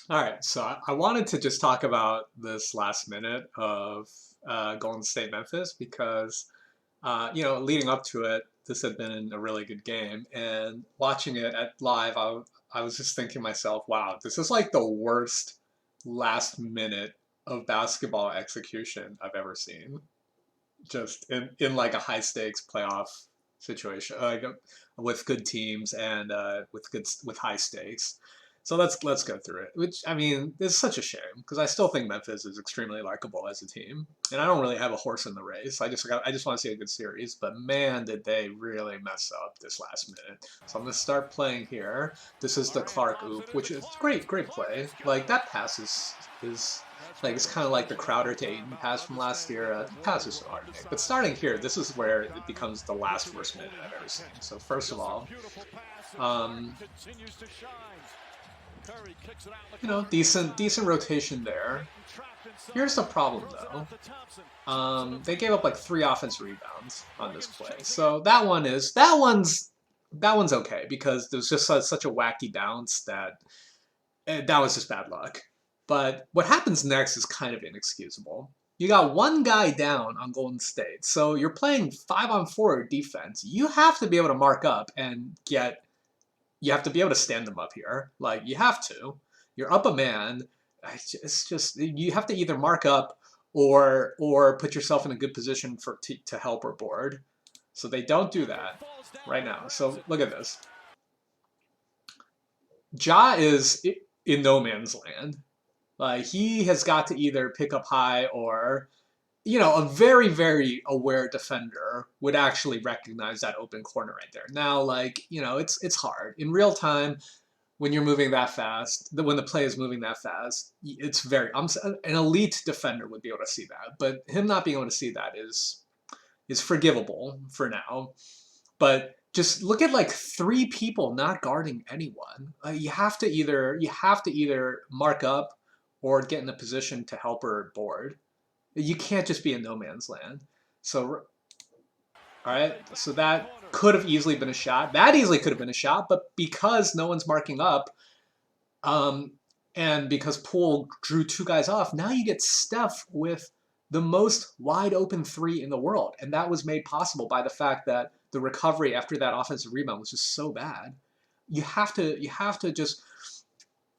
All right, so I wanted to just talk about this last minute of Golden State Memphis because, leading up to it, this had been a really good game, and watching it at live, I was just thinking to myself, wow, this is like the worst last minute of basketball execution I've ever seen. Just in like a high stakes playoff situation, like with good teams and with high stakes. So let's go through it. Which I mean, it's such a shame because I still think Memphis is extremely likable as a team, and I don't really have a horse in the race. I just want to see a good series. But man, did they really mess up this last minute. So I'm gonna start playing here. This is the Clark oop, which is great play. Like that pass is like it's kind of like the Crowder to Ayton pass from last year. The pass is so hard to make. But starting here, this is where it becomes the last worst minute I've ever seen. So first of all, um, decent rotation there. Here's the problem though. They gave up like 3 offensive rebounds on this play. So that one's okay because there's just such a wacky bounce that was just bad luck. But what happens next is kind of inexcusable. You got one guy down on Golden State, so you're playing 5-on-4 defense. You have to be able to mark up and get. You have to be able to stand them up here. Like you have to. You're up a man. It's just you have to either mark up or put yourself in a good position to help or board. So they don't do that right now. So look at this. Ja is in no man's land. Like he has got to either pick up high or, a very, very aware defender would actually recognize that open corner right there. Now, like, it's hard. In real time, when you're moving that fast, when the play is moving that fast, it's an elite defender would be able to see that. But him not being able to see that is forgivable for now. But just look at like 3 people not guarding anyone. You have to either mark up or get in a position to help or board. You can't just be in no man's land. So, all right, so that could have easily been a shot. That easily could have been a shot, but because no one's marking up, um, and because Poole drew 2 guys off, now you get Steph with the most wide open 3 in the world, and that was made possible by the fact that the recovery after that offensive rebound was just so bad. You have to just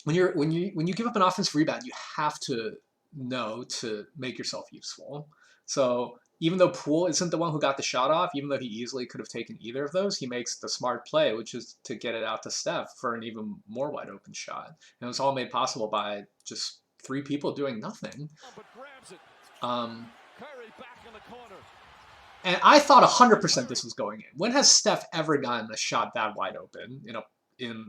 when you give up an offensive rebound, you have to know to make yourself useful. So even though Poole isn't the one who got the shot off, even though he easily could have taken either of those, he makes the smart play, which is to get it out to Steph for an even more wide open shot. And it was all made possible by just 3 people doing nothing. Um, and I thought 100% this was going in. When has Steph ever gotten a shot that wide open in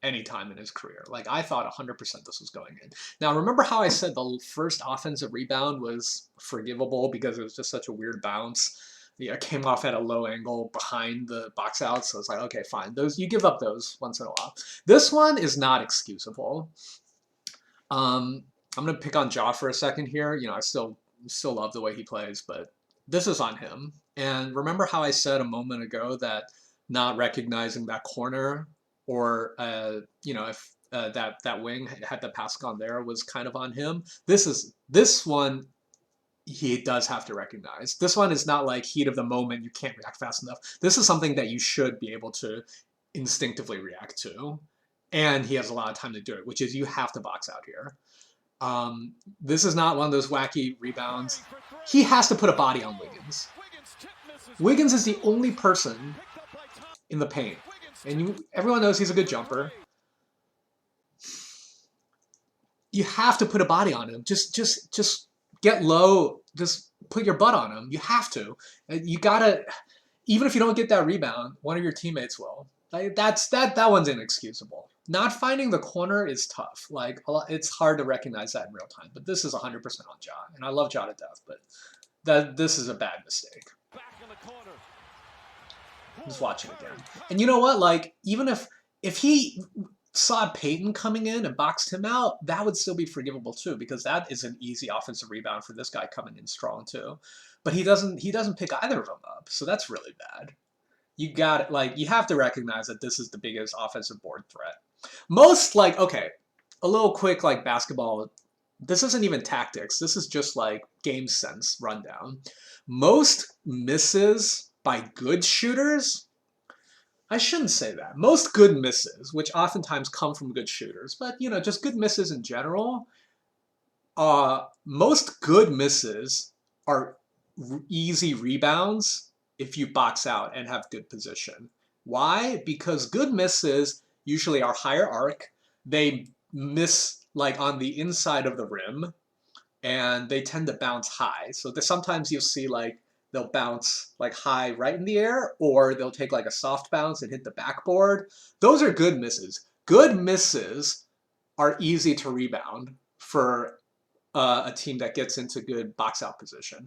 any time in his career? Like I thought 100% this was going in. Now remember how I said the first offensive rebound was forgivable because it was just such a weird bounce. Yeah, it came off at a low angle behind the box out, so it's like okay, fine. Those you give up those once in a while. This one is not excusable. I'm gonna pick on Ja for a second here. I still love the way he plays, but this is on him. And remember how I said a moment ago that not recognizing that corner or if that wing had the pass gone there was kind of on him. This one he does have to recognize. This one is not like heat of the moment, you can't react fast enough. This is something that you should be able to instinctively react to. And he has a lot of time to do it, which is you have to box out here. This is not one of those wacky rebounds. He has to put a body on Wiggins. Wiggins is the only person in the paint. And everyone knows he's a good jumper. You have to put a body on him. Just get low. Just put your butt on him. You have to. You gotta. Even if you don't get that rebound, one of your teammates will. That one's inexcusable. Not finding the corner is tough. Like it's hard to recognize that in real time. But this is 100% on Ja, and I love Ja to death. But this is a bad mistake. Just watching again. And you know what? Like, even if he saw Peyton coming in and boxed him out, that would still be forgivable too, because that is an easy offensive rebound for this guy coming in strong too. But he doesn't pick either of them up, so that's really bad. You have to recognize that this is the biggest offensive board threat. Okay, a little quick like basketball. This isn't even tactics. This is just like game sense rundown. Most misses by good shooters, I shouldn't say that. Most good misses, which oftentimes come from good shooters, but you know, just good misses in general, most good misses are easy rebounds if you box out and have good position. Why? Because good misses usually are higher arc. They miss like on the inside of the rim, and they tend to bounce high. So sometimes you'll see like they'll bounce like high right in the air, or they'll take like a soft bounce and hit the backboard. Those are good misses. Good misses are easy to rebound for a team that gets into good box out position.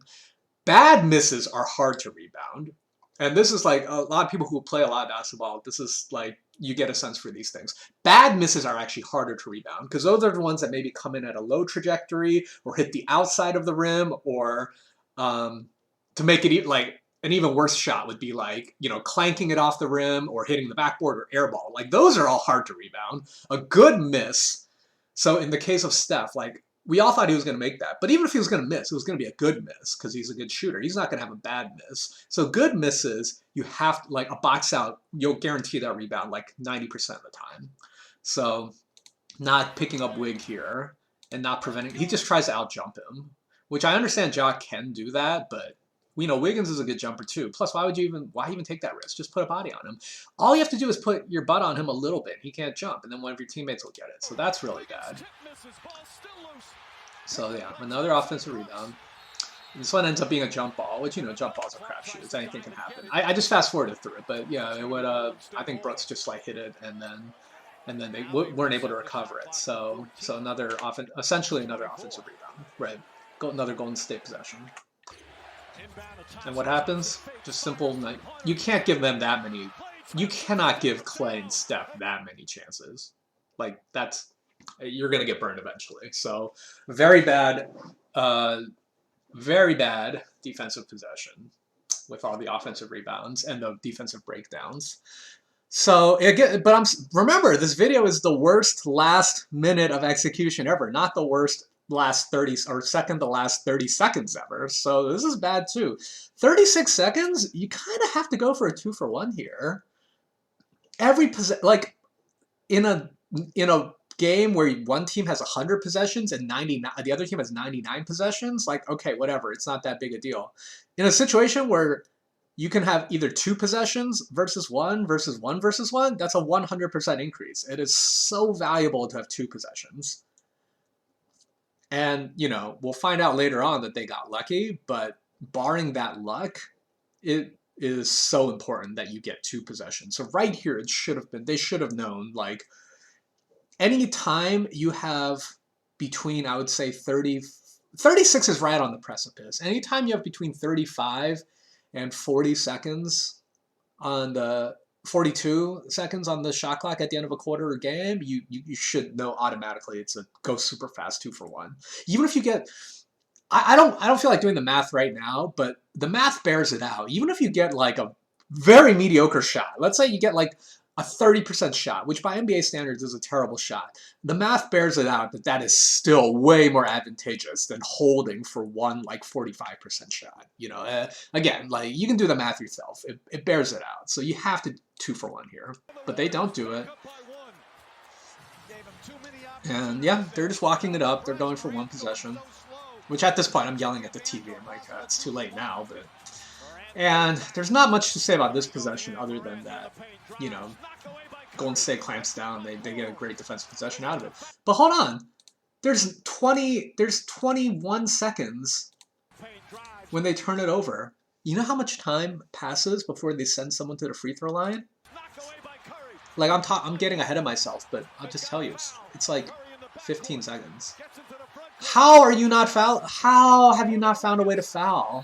Bad misses are hard to rebound. And this is like a lot of people who play a lot of basketball, this is like you get a sense for these things. Bad misses are actually harder to rebound because those are the ones that maybe come in at a low trajectory or hit the outside of the rim, or to make it like an even worse shot would be like, you know, clanking it off the rim or hitting the backboard or airball. Like those are all hard to rebound. A good miss. So in the case of Steph, like we all thought he was going to make that. But even if he was going to miss, it was going to be a good miss because he's a good shooter. He's not going to have a bad miss. So good misses, you have to, like a box out, you'll guarantee that rebound like 90% of the time. So not picking up Wig here and not preventing. He just tries to out-jump him, which I understand Ja can do that, but you know, Wiggins is a good jumper too. Plus, why even take that risk? Just put a body on him. All you have to do is put your butt on him a little bit. He can't jump, and then one of your teammates will get it. So that's really bad. So yeah, another offensive rebound. This one ends up being a jump ball, which, you know, jump balls are crapshoots. Anything can happen. I just fast forwarded through it, but yeah, it would. I think Brooks just like hit it, and then they weren't able to recover it. So essentially another offensive rebound, right? Another Golden State possession. And what happens? Just simple. You can't give them that many. You cannot give Clay and Steph that many chances. Like you're gonna get burned eventually. So very bad defensive possession with all the offensive rebounds and the defensive breakdowns. So again, but remember, this video is the worst last minute of execution ever, not the worst last 30 or second to last 30 seconds ever. So this is bad too. 36 seconds, you kind of have to go for a 2-for-1 here. Like in a game where one team has 100 possessions and the other team has 99 possessions, like, okay, whatever, it's not that big a deal. In a situation where you can have either 2 possessions versus 1 versus 1 versus 1, that's a 100% increase. It is so valuable to have 2 possessions. And, you know, we'll find out later on that they got lucky, but barring that luck, it is so important that you get 2 possessions. So right here, they should have known, like, any time you have between, I would say 36 is right on the precipice. Anytime you have between 35 and 40 seconds on the 42 seconds on the shot clock at the end of a quarter or game, you should know automatically it's a go super fast 2-for-1. Even if you get, I don't feel like doing the math right now, but the math bears it out. Even if you get like a very mediocre shot, let's say you get like a 30% shot, which by NBA standards is a terrible shot. The math bears it out that is still way more advantageous than holding for one like 45% shot. You know, again, like you can do the math yourself. It bears it out. So you have to 2-for-1 here, but they don't do it. And yeah, they're just walking it up. They're going for 1 possession, which at this point I'm yelling at the TV. I'm like, it's too late now, but. And there's not much to say about this possession other than that, you know, Golden State clamps down. They get a great defensive possession out of it. But hold on. There's 21 seconds when they turn it over. You know how much time passes before they send someone to the free throw line? Like, I'm getting ahead of myself, but I'll just tell you, it's like 15 seconds. How are you not foul? How have you not found a way to foul?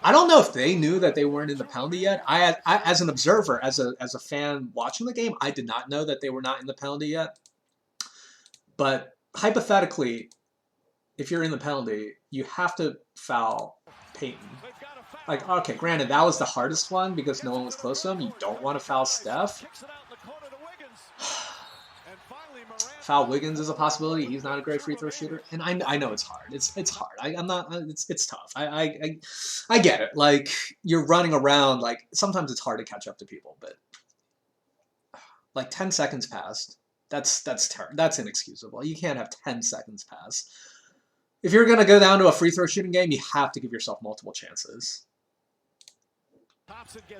I don't know if they knew that they weren't in the penalty yet. I as an observer, as a fan watching the game, I did not know that they were not in the penalty yet. But hypothetically, if you're in the penalty, you have to foul Peyton. Like, okay, granted, that was the hardest one because no one was close to him. You don't want to foul Steph. Foul Wiggins is a possibility. He's not a great free throw shooter, and I know it's hard. It's hard. I'm not. It's tough. I get it. Like you're running around. Like sometimes it's hard to catch up to people, but like 10 seconds passed. That's inexcusable. You can't have 10 seconds pass. If you're gonna go down to a free throw shooting game, you have to give yourself multiple chances.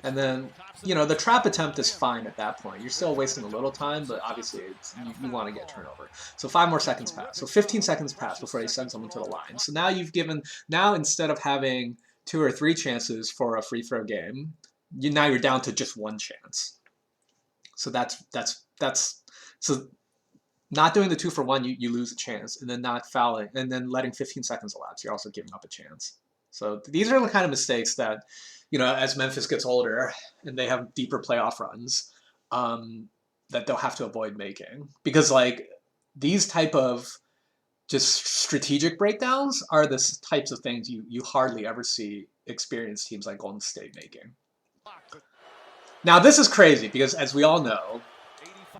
And then, you know, the trap attempt is fine at that point. You're still wasting a little time, but obviously you want to get turnover. So 5 more seconds pass. So 15 seconds pass before they send someone to the line. So now now instead of having 2 or 3 chances for a free throw game, now you're down to just 1 chance. So so not doing the 2 for 1, you lose a chance, and then not fouling, and then letting 15 seconds elapse, you're also giving up a chance. So these are the kind of mistakes that, you know, as Memphis gets older and they have deeper playoff runs, that they'll have to avoid making. Because, like, these type of just strategic breakdowns are the types of things you hardly ever see experienced teams like Golden State making. Now, this is crazy because, as we all know,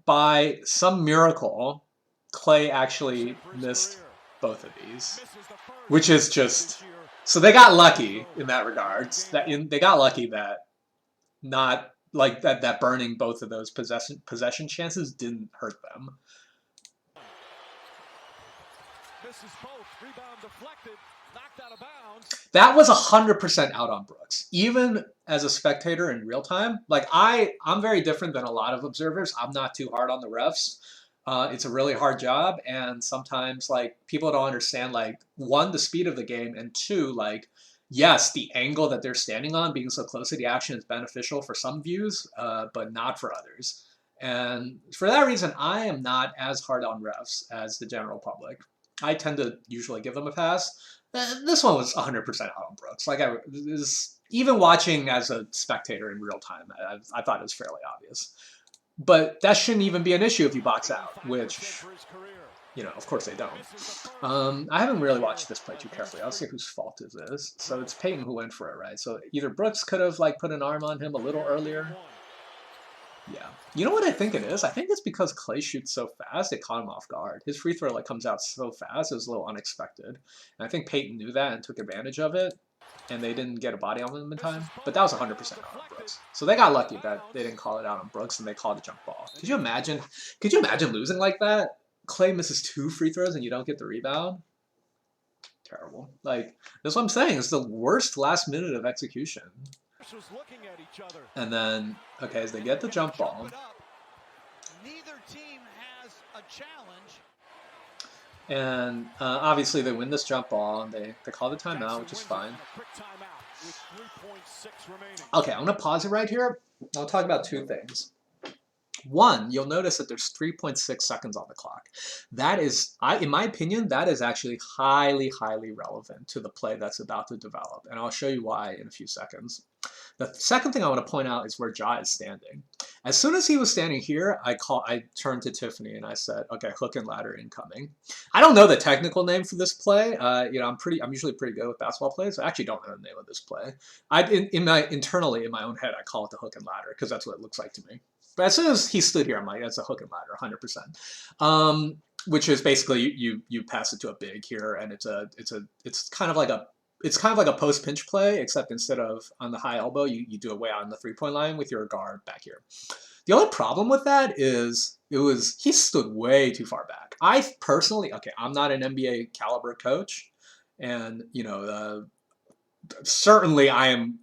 by some miracle, Clay actually missed both of these, which is just... So they got lucky in that regards. They got lucky that not like that burning both of those possession chances didn't hurt them. That was 100% out on Brooks. Even as a spectator in real time, like I'm very different than a lot of observers. I'm not too hard on the refs. It's a really hard job, and sometimes like people don't understand, like, 1, the speed of the game, and 2, like, yes, the angle that they're standing on, being so close to the action, is beneficial for some views, but not for others. And for that reason, I am not as hard on refs as the general public. I tend to usually give them a pass. This one was 100% out on Brooks. Like, even watching as a spectator in real time, I thought it was fairly obvious. But that shouldn't even be an issue if you box out, which, you know, of course they don't. I haven't really watched this play too carefully. I'll see whose fault is this. So it's Payton who went for it, right? So either Brooks could have, like, put an arm on him a little earlier. Yeah. You know what I think it is? I think it's because Clay shoots so fast, it caught him off guard. His free throw, like, comes out so fast, it was a little unexpected. And I think Payton knew that and took advantage of it. And they didn't get a body on them in time. But that was 100% out on Brooks. So they got lucky that they didn't call it out on Brooks and they called a jump ball. Could you imagine losing like that? Clay misses 2 free throws and you don't get the rebound? Terrible. Like, that's what I'm saying. It's the worst last minute of execution. And then, okay, as they get the jump ball. Neither team has a challenge. And obviously they win this jump ball, and they call the timeout, which is fine. Okay, I'm going to pause it right here. I'll talk about 2 things. 1, you'll notice that there's 3.6 seconds on the clock. That is, in my opinion, that is actually highly, highly relevant to the play that's about to develop. And I'll show you why in a few seconds. The second thing I want to point out is where Ja is standing. As soon as he was standing here, I turned to Tiffany and I said, okay, hook and ladder incoming. I don't know the technical name for this play. You know, I'm usually pretty good with basketball plays. I actually don't know the name of this play. Internally in my own head, I call it the hook and ladder because that's what it looks like to me. But as soon as he stood here, I'm like, that's a hook and ladder, 100%. Which is basically you pass it to a big here, and it's kind of like a post pinch play, except instead of on the high elbow, you do it way out on the 3-point line with your guard back here. The only problem with that is he stood way too far back. I personally, okay, I'm not an NBA caliber coach, and you know, certainly I am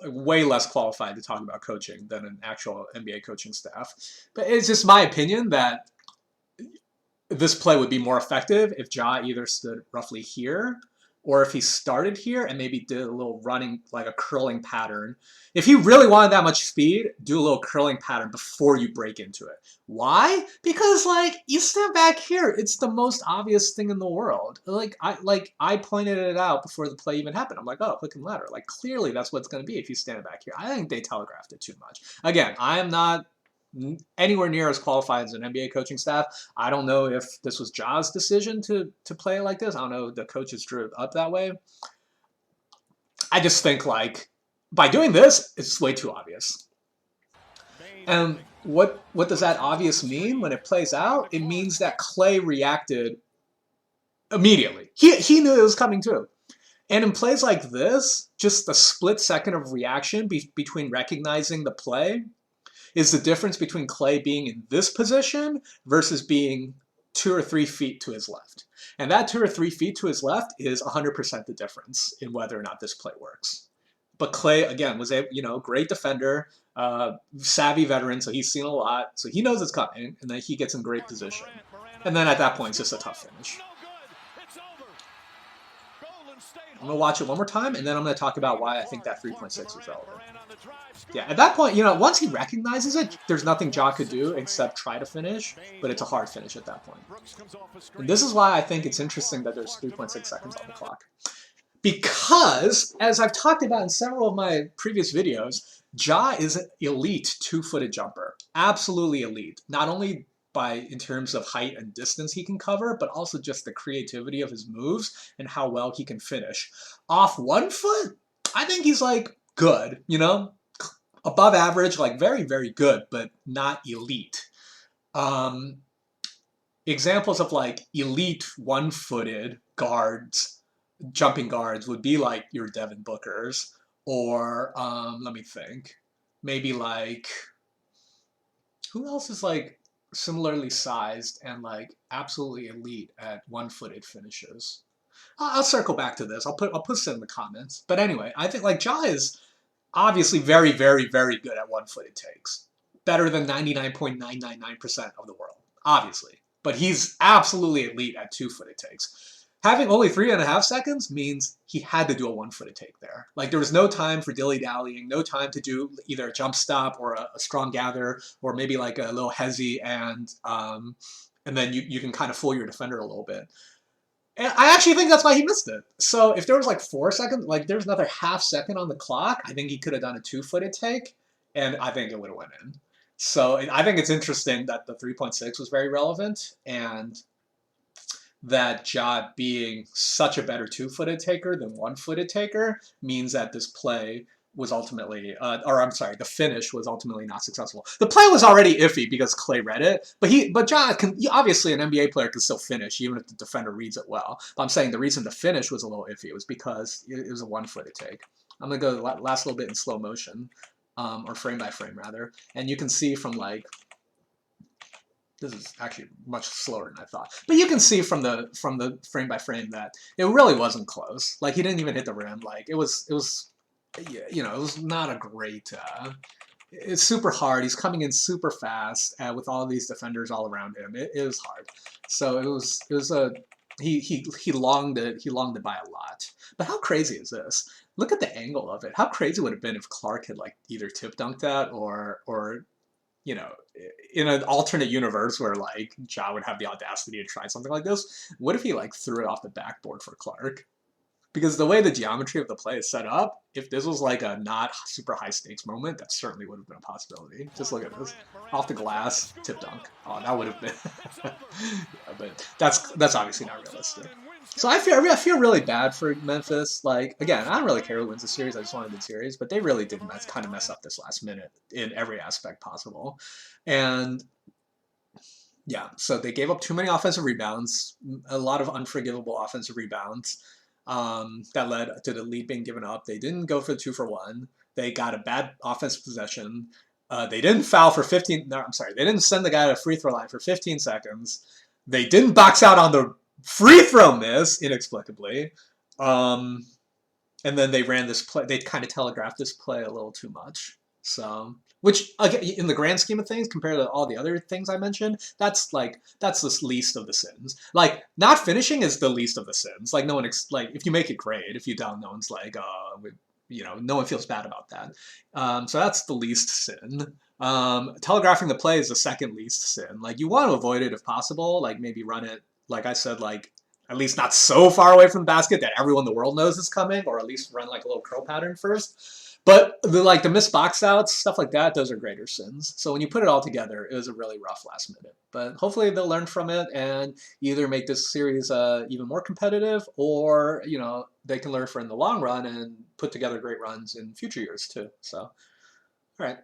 way less qualified to talk about coaching than an actual NBA coaching staff. But it's just my opinion that this play would be more effective if Ja either stood roughly here, or if he started here and maybe did a little running, like a curling pattern. If he really wanted that much speed, do a little curling pattern before you break into it. Why? Because, like, you stand back here. It's the most obvious thing in the world. I pointed it out before the play even happened. I'm like, oh, hook and ladder. Like, clearly that's what it's going to be if you stand back here. I think they telegraphed it too much. Again, I am not anywhere near as qualified as an NBA coaching staff. I don't know if this was Ja's decision to play it like this. I don't know if the coaches drew it up that way. I just think, like, by doing this, it's way too obvious. And what does that obvious mean when it plays out? It means that Clay reacted immediately. He knew it was coming too. And in plays like this, just the split second of reaction between recognizing the play is the difference between Clay being in this position versus being 2 or 3 feet to his left. And that 2 or 3 feet to his left is 100% the difference in whether or not this play works. But Clay, again, was a great defender, savvy veteran, so he's seen a lot, so he knows it's coming, and then he gets in great position. And then at that point, it's just a tough finish. I'm going to watch it one more time, and then I'm going to talk about why I think that 3.6 was relevant. Yeah, at that point, once he recognizes it, there's nothing Ja could do except try to finish, but it's a hard finish at that point. And this is why I think it's interesting that there's 3.6 seconds on the clock. Because, as I've talked about in several of my previous videos, Ja is an elite two-footed jumper. Absolutely elite. Not only in terms of height and distance he can cover, but also just the creativity of his moves and how well he can finish. Off 1 foot, I think he's like good, above average, like very, very good, but not elite. Examples of like elite one-footed guards, jumping guards would be like your Devin Bookers, or let me think, maybe like, who else is like similarly sized and like absolutely elite at one-footed finishes? I'll circle back to this. I'll put this in the comments. But anyway, I think like Ja is obviously very, very, very good at one-footed takes. Better than 99.999% of the world, obviously. But he's absolutely elite at two-footed takes. Having only 3.5 seconds means he had to do a one-footed take there. Like there was no time for dilly-dallying, no time to do either a jump stop or a strong gather, or maybe like a little hezzy, and then you can kind of fool your defender a little bit. And I actually think that's why he missed it. So if there was like 4 seconds, like there's another half second on the clock, I think he could have done a two-footed take, and I think it would have went in. So I think it's interesting that the 3.6 was very relevant, and that Ja being such a better two-footed taker than one-footed taker means that this play was ultimately, the finish was ultimately not successful. The play was already iffy because Clay read it, but Ja can, obviously an NBA player can still finish even if the defender reads it well. But I'm saying the reason the finish was a little iffy was because it was a one-footed take. I'm gonna go the last little bit in slow motion, or frame by frame rather, and you can see from like, this is actually much slower than I thought. But you can see from the frame by frame that it really wasn't close. Like he didn't even hit the rim. Like it was it was not a great. It's super hard. He's coming in super fast with all these defenders all around him. It was hard. So it was a he longed it by a lot. But how crazy is this? Look at the angle of it. How crazy would it have been if Clark had like either tip dunked that or in an alternate universe where like Ja would have the audacity to try something like this. What if he like threw it off the backboard for Clark? Because the way the geometry of the play is set up, if this was like a not super high stakes moment, that certainly would have been a possibility. Just look at this. Off the glass, tip dunk. Oh, that would have been. Yeah, but that's obviously not realistic. So I feel really bad for Memphis. Like, again, I don't really care who wins the series. I just want to win the series. But they really did kind of mess up this last minute in every aspect possible. And yeah, so they gave up too many offensive rebounds, a lot of unforgivable offensive rebounds. That led to the lead being given up. They didn't go for the 2-for-1. They got a bad offensive possession. They didn't foul for 15. No, I'm sorry. They didn't send the guy to the free throw line for 15 seconds. They didn't box out on the free throw miss inexplicably. And then they ran this play. They kind of telegraphed this play a little too much. So, which again, in the grand scheme of things, compared to all the other things I mentioned, that's the least of the sins. Like not finishing is the least of the sins. Like no one if you make it great, if you don't, no one's like, no one feels bad about that. So that's the least sin. Telegraphing the play is the second least sin. Like you want to avoid it if possible. Like maybe run it, like I said, like at least not so far away from the basket that everyone in the world knows is coming, or at least run like a little curl pattern first. But the missed box outs, stuff like that, those are greater sins. So when you put it all together, it was a really rough last minute. But hopefully they'll learn from it and either make this series even more competitive, or they can learn from in the long run and put together great runs in future years too. So, all right.